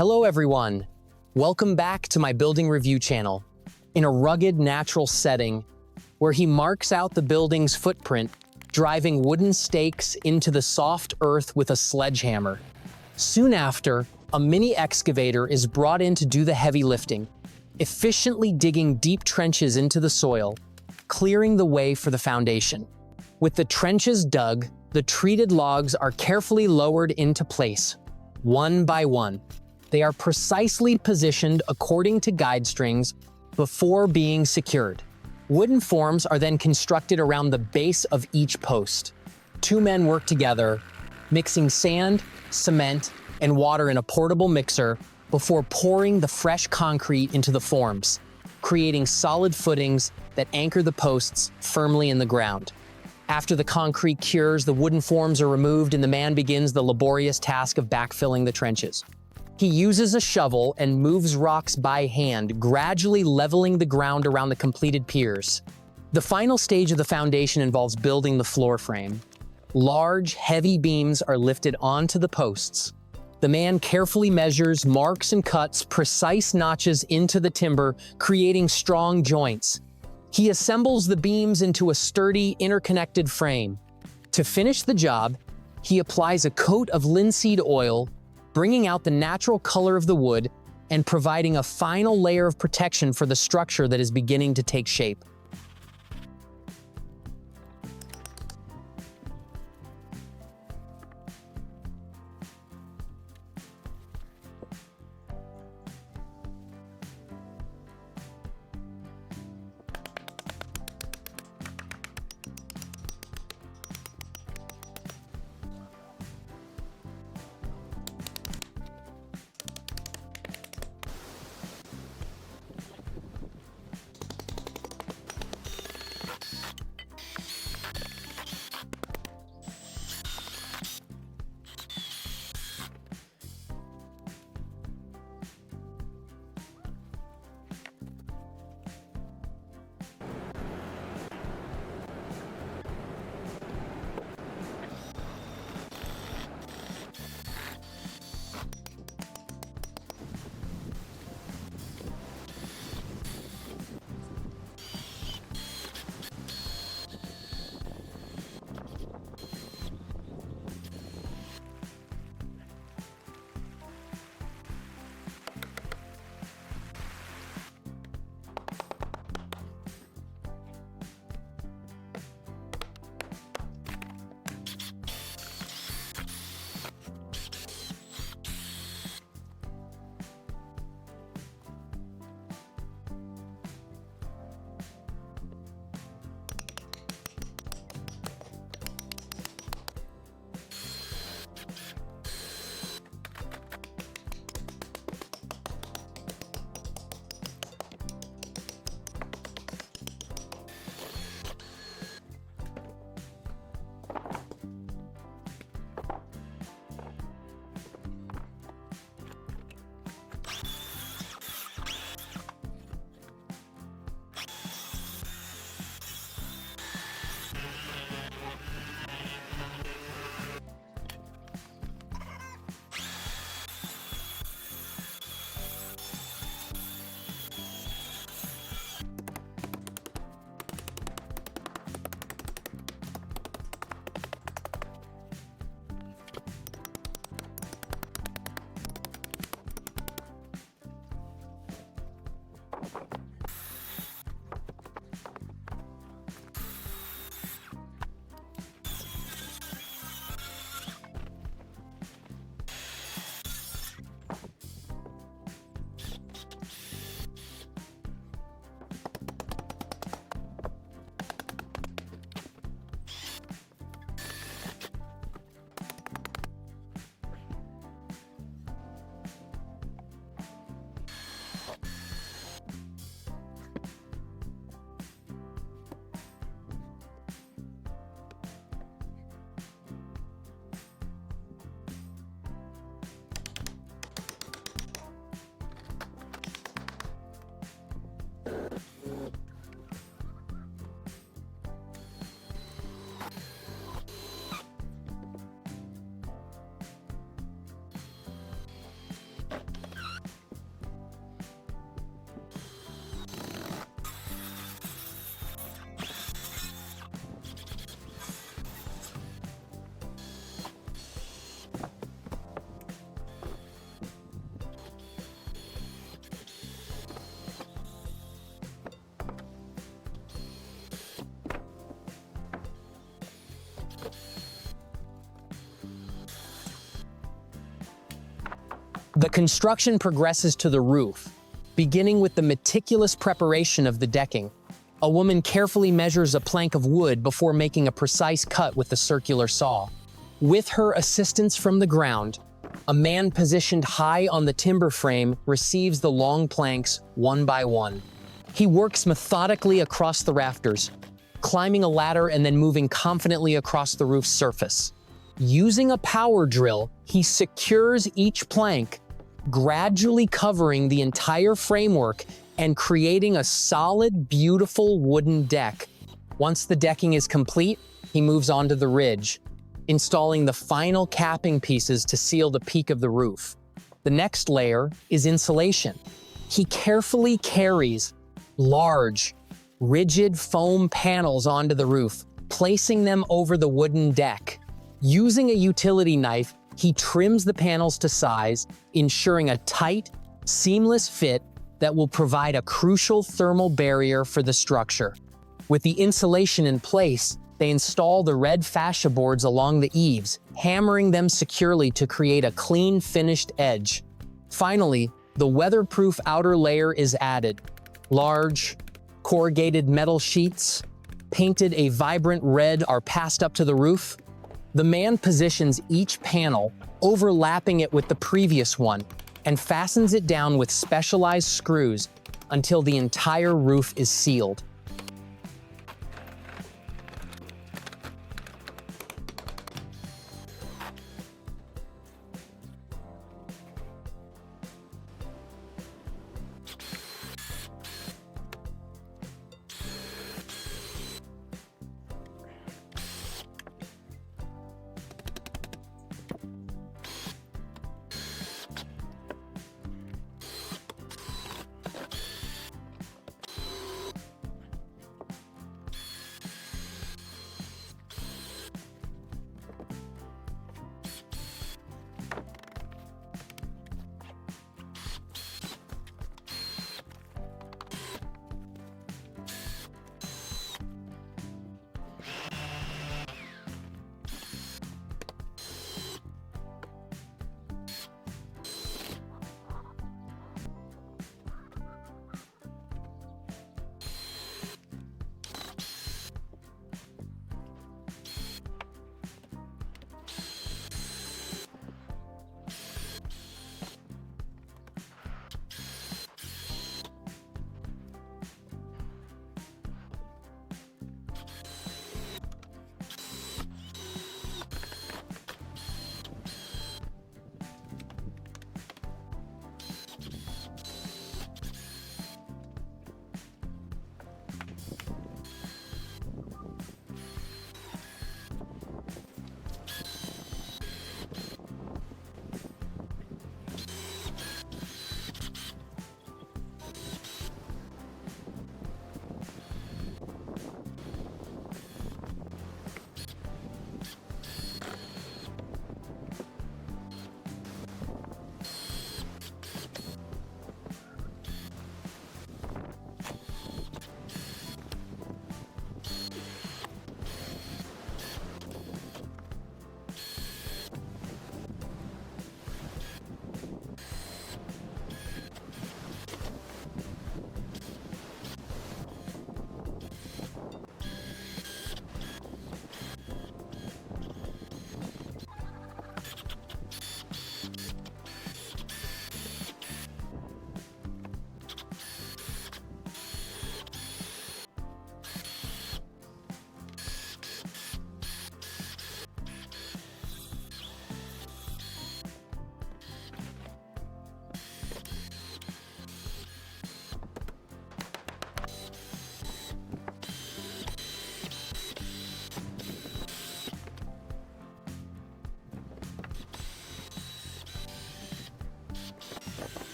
Hello everyone! Welcome back to my building review channel. In a rugged natural setting, where he marks out the building's footprint, driving wooden stakes into the soft earth with a sledgehammer. Soon after, a mini excavator is brought in to do the heavy lifting, efficiently digging deep trenches into the soil, clearing the way for the foundation. With the trenches dug, the treated logs are carefully lowered into place, one by one. They are precisely positioned according to guide strings before being secured. Wooden forms are then constructed around the base of each post. Two men work together, mixing sand, cement, and water in a portable mixer before pouring the fresh concrete into the forms, creating solid footings that anchor the posts firmly in the ground. After the concrete cures, the wooden forms are removed and the man begins the laborious task of backfilling the trenches. He uses a shovel and moves rocks by hand, gradually leveling the ground around the completed piers. The final stage of the foundation involves building the floor frame. Large, heavy beams are lifted onto the posts. The man carefully measures, marks, and cuts precise notches into the timber, creating strong joints. He assembles the beams into a sturdy, interconnected frame. To finish the job, he applies a coat of linseed oil, bringing out the natural color of the wood and providing a final layer of protection for the structure that is beginning to take shape. The construction progresses to the roof, beginning with the meticulous preparation of the decking. A woman carefully measures a plank of wood before making a precise cut with the circular saw. With her assistance from the ground, a man positioned high on the timber frame receives the long planks one by one. He works methodically across the rafters, climbing a ladder and then moving confidently across the roof's surface. Using a power drill, he secures each plank, gradually covering the entire framework and creating a solid, beautiful wooden deck. Once the decking is complete, he moves on to the ridge, installing the final capping pieces to seal the peak of the roof. The next layer is insulation. He carefully carries large, rigid foam panels onto the roof, placing them over the wooden deck. Using a utility knife, he trims the panels to size, ensuring a tight, seamless fit that will provide a crucial thermal barrier for the structure. With the insulation in place, they install the red fascia boards along the eaves, hammering them securely to create a clean, finished edge. Finally, the weatherproof outer layer is added. Large, corrugated metal sheets, painted a vibrant red, are passed up to the roof. The man positions each panel, overlapping it with the previous one, and fastens it down with specialized screws until the entire roof is sealed.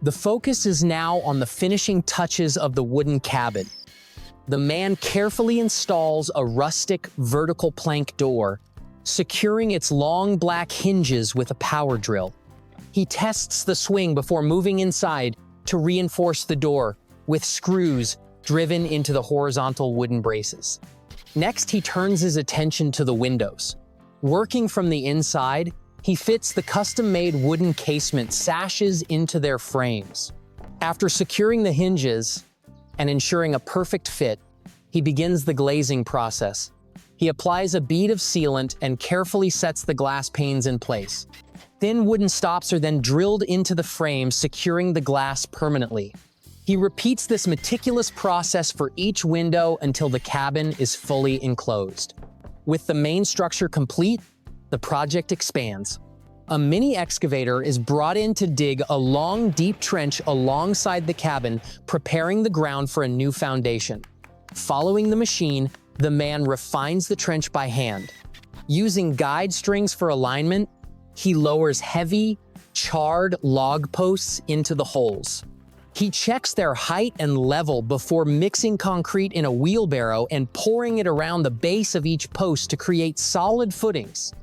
The focus is now on the finishing touches of the wooden cabin. The man carefully installs a rustic vertical plank door, securing its long black hinges with a power drill. He tests the swing before moving inside to reinforce the door with screws driven into the horizontal wooden braces. Next, he turns his attention to the windows. Working from the inside, he fits the custom-made wooden casement sashes into their frames. After securing the hinges and ensuring a perfect fit, he begins the glazing process. He applies a bead of sealant and carefully sets the glass panes in place. Thin wooden stops are then drilled into the frame, securing the glass permanently. He repeats this meticulous process for each window until the cabin is fully enclosed. With the main structure complete, the project expands. A mini excavator is brought in to dig a long, deep trench alongside the cabin, preparing the ground for a new foundation. Following the machine, the man refines the trench by hand. Using guide strings for alignment, he lowers heavy, charred log posts into the holes. He checks their height and level before mixing concrete in a wheelbarrow and pouring it around the base of each post to create solid footings.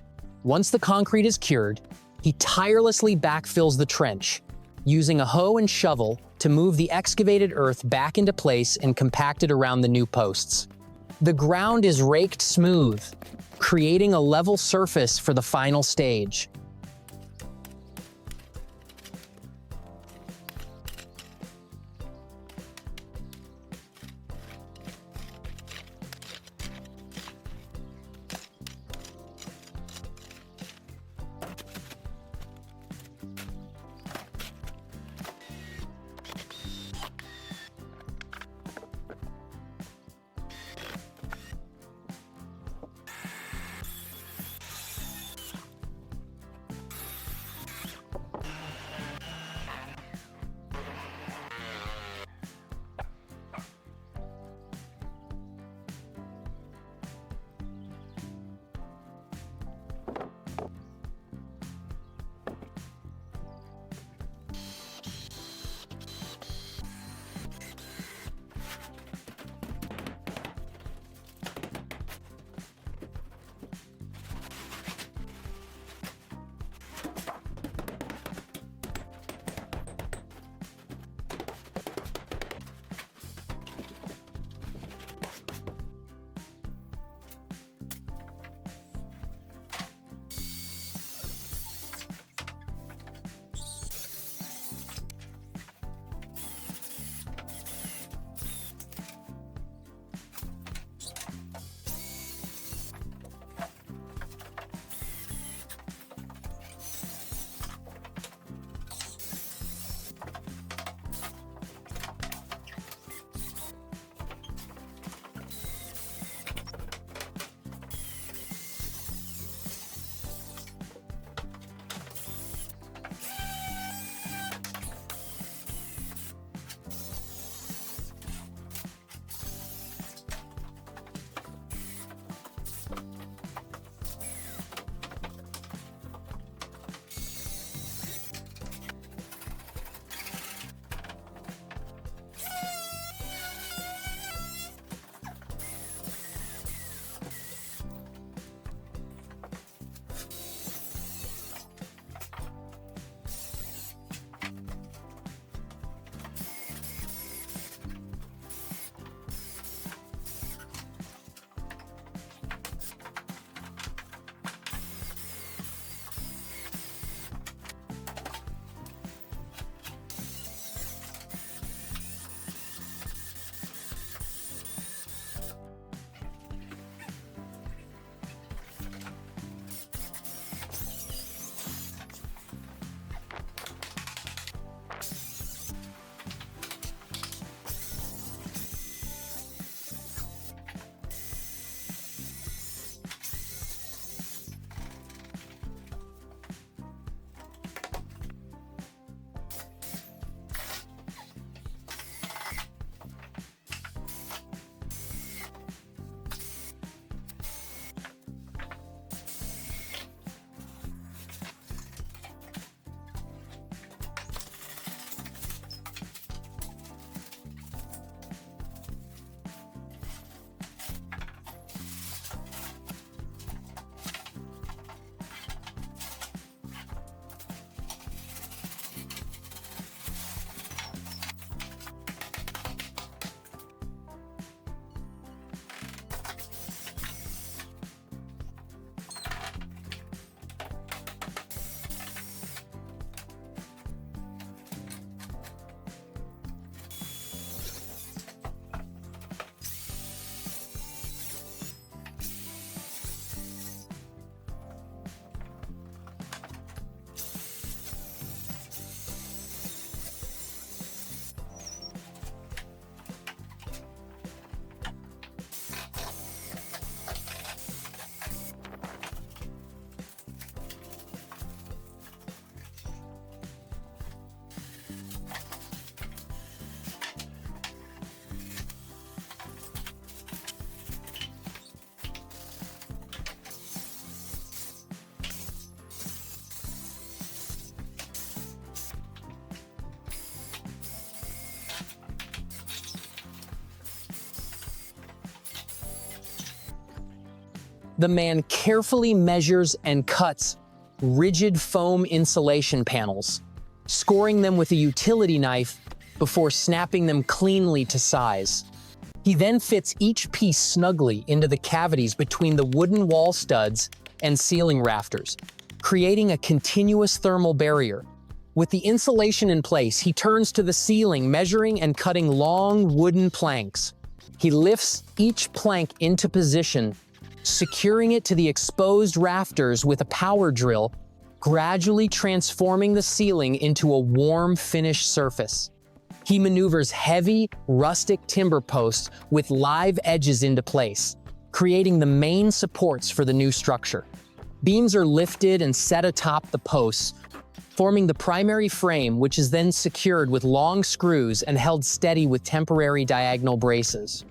Once the concrete is cured, he tirelessly backfills the trench, using a hoe and shovel to move the excavated earth back into place and compact it around the new posts. The ground is raked smooth, creating a level surface for the final stage. the man carefully measures and cuts rigid foam insulation panels, scoring them with a utility knife before snapping them cleanly to size. He then fits each piece snugly into the cavities between the wooden wall studs and ceiling rafters, creating a continuous thermal barrier. With the insulation in place, he turns to the ceiling, measuring and cutting long wooden planks. He lifts each plank into position, securing it to the exposed rafters with a power drill, gradually transforming the ceiling into a warm, finished surface. He maneuvers heavy, rustic timber posts with live edges into place, creating the main supports for the new structure. Beams are lifted and set atop the posts, forming the primary frame, which is then secured with long screws and held steady with temporary diagonal braces.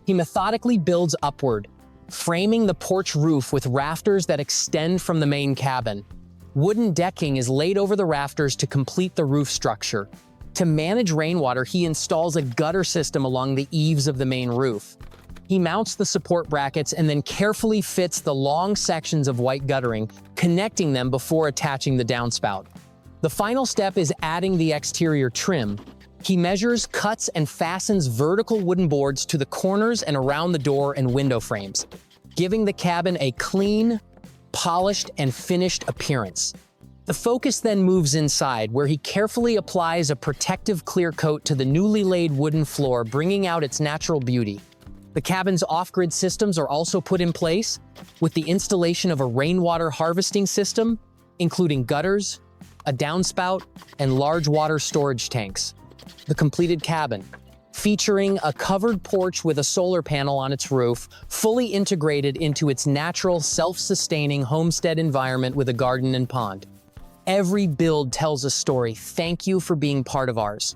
He methodically builds upward, framing the porch roof with rafters that extend from the main cabin. Wooden decking is laid over the rafters to complete the roof structure. To manage rainwater, he installs a gutter system along the eaves of the main roof. He mounts the support brackets and then carefully fits the long sections of white guttering, connecting them before attaching the downspout. The final step is adding the exterior trim. He measures, cuts, and fastens vertical wooden boards to the corners and around the door and window frames, giving the cabin a clean, polished, and finished appearance. The focus then moves inside, where he carefully applies a protective clear coat to the newly laid wooden floor, bringing out its natural beauty. The cabin's off-grid systems are also put in place, with the installation of a rainwater harvesting system, including gutters, a downspout, and large water storage tanks. The completed cabin, featuring a covered porch with a solar panel on its roof, fully integrated into its natural, self-sustaining homestead environment with a garden and pond. Every build tells a story. Thank you for being part of ours.